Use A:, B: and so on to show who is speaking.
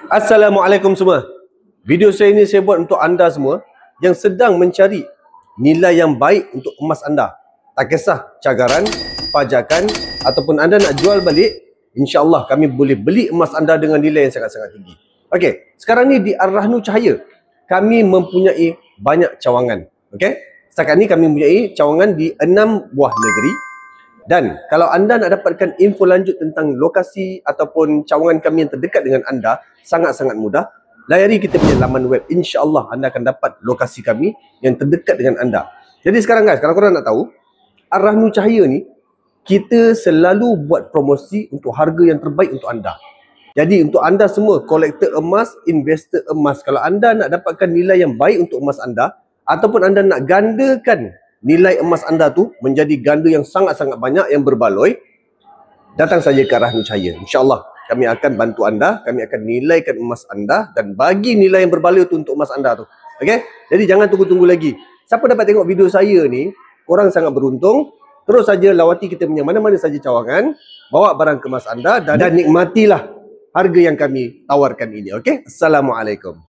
A: Assalamualaikum semua. Video saya ini saya buat untuk anda semua yang sedang mencari nilai yang baik untuk emas anda. Tak kisah cagaran, pajakan ataupun anda nak jual balik, insya-Allah kami boleh beli emas anda dengan nilai yang sangat-sangat tinggi. Okey, sekarang ni di Ar-Rahnu Cahaya kami mempunyai banyak cawangan. Okey? Setakat ni kami mempunyai cawangan di 6 buah negeri. Dan kalau anda nak dapatkan info lanjut tentang lokasi ataupun cawangan kami yang terdekat dengan anda, sangat-sangat mudah. Layari kita punya laman web. InsyaAllah anda akan dapat lokasi kami yang terdekat dengan anda. Jadi sekarang guys, kalau korang nak tahu, Ar-Rahnu Cahaya ni, kita selalu buat promosi untuk harga yang terbaik untuk anda. Jadi untuk anda semua, kolektor emas, investor emas, kalau anda nak dapatkan nilai yang baik untuk emas anda, ataupun anda nak gandakan nilai emas anda tu menjadi ganda yang sangat-sangat banyak yang berbaloi, datang saja ke Ar-Rahnu Cahaya. InsyaAllah kami akan bantu anda, kami akan nilaikan emas anda dan bagi nilai yang berbaloi tu untuk emas anda tu. Okey? Jadi jangan tunggu-tunggu lagi. Siapa dapat tengok video saya ni, korang sangat beruntung. Terus saja lawati kita punya mana-mana saja cawangan, bawa barang kemas anda dan nikmatilah harga yang kami tawarkan ini. Okey? Assalamualaikum.